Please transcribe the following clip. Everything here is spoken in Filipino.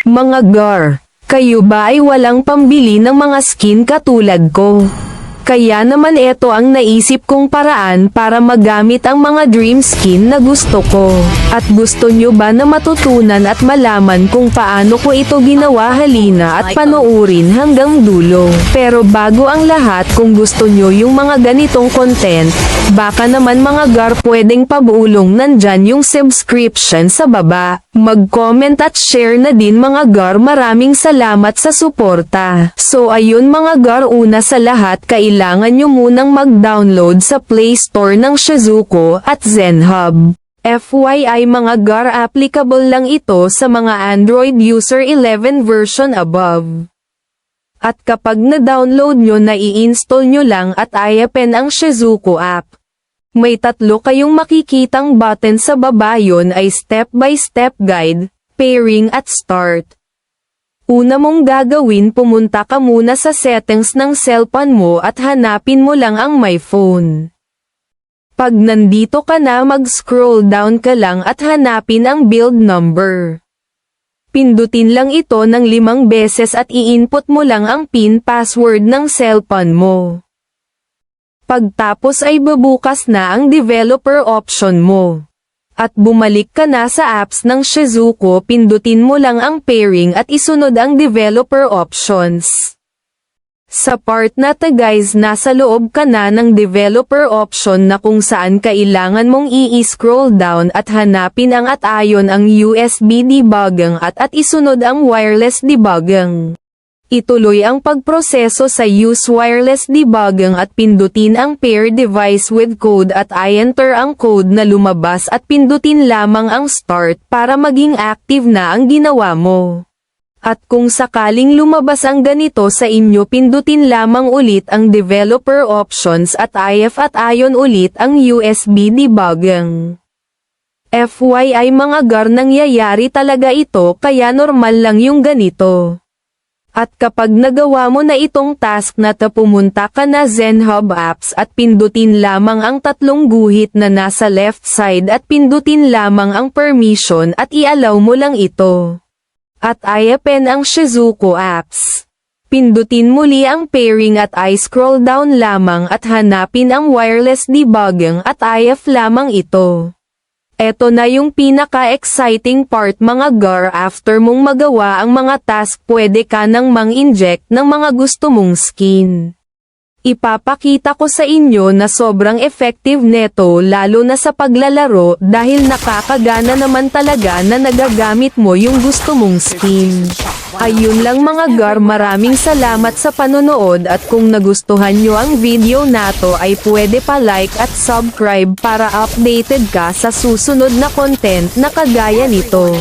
Mga gar, kayo ba ay walang pambili ng mga skin katulad ko? Kaya naman ito ang naisip kong paraan para magamit ang mga dream skin na gusto ko. At gusto nyo ba na matutunan at malaman kung paano ko ito ginawa? Halina at panoorin hanggang dulo. Pero bago ang lahat, kung gusto nyo yung mga ganitong content, baka naman mga gar pwedeng pabulong, nandyan yung subscription sa baba. Mag-comment at share na din mga gar, maraming salamat sa suporta. So ayun mga gar, una sa lahat kailangan nyo munang mag-download sa Play Store ng Shizuko at Zenhub. FYI mga gar, applicable lang ito sa mga Android user 11 version above. At kapag na-download nyo, i-install nyo lang at i-open ang Shizuko app. May 3 kayong makikitang button sa baba, yon ay step-by-step guide, pairing at start. Una mong gagawin, pumunta ka muna sa settings ng cellphone mo at hanapin mo lang ang My Phone. Pag nandito ka na, mag-scroll down ka lang at hanapin ang build number. Pindutin lang ito ng 5 beses at i-input mo lang ang PIN password ng cellphone mo. Pagtapos ay bubukas na ang developer option mo. At bumalik ka na sa apps ng Shizuko, pindutin mo lang ang pairing at isunod ang developer options. Sa part na to guys, nasa loob ka na ng developer option na kung saan kailangan mong i-scroll down at hanapin ang at ayon ang USB debugging at isunod ang wireless debugging. Ituloy ang pagproseso sa Use Wireless Debugging at pindutin ang Pair Device with Code at i-enter ang code na lumabas at pindutin lamang ang Start para maging active na ang ginawa mo. At kung sakaling lumabas ang ganito sa inyo, pindutin lamang ulit ang Developer Options at if at ayon ulit ang USB Debugging. FYI mga gar, nangyayari talaga ito, kaya normal lang yung ganito. At kapag nagawa mo na itong task na to, pumunta ka na Zenhub apps at pindutin lamang ang 3 guhit na nasa left side at pindutin lamang ang permission at i-allow mo lang ito. At i-open ang Shizuko apps. Pindutin muli ang pairing at i-scroll down lamang at hanapin ang wireless debugging at i-off lamang ito. Eto na yung pinaka-exciting part mga gar, after mong magawa ang mga task, pwede ka nang mang-inject ng mga gusto mong skin. Ipapakita ko sa inyo na sobrang effective neto lalo na sa paglalaro dahil nakakagana naman talaga na nagagamit mo yung gusto mong skin. Ayun lang mga gar, maraming salamat sa panonood at kung nagustuhan nyo ang video nato ay pwede pa like at subscribe para updated ka sa susunod na content na kagaya nito.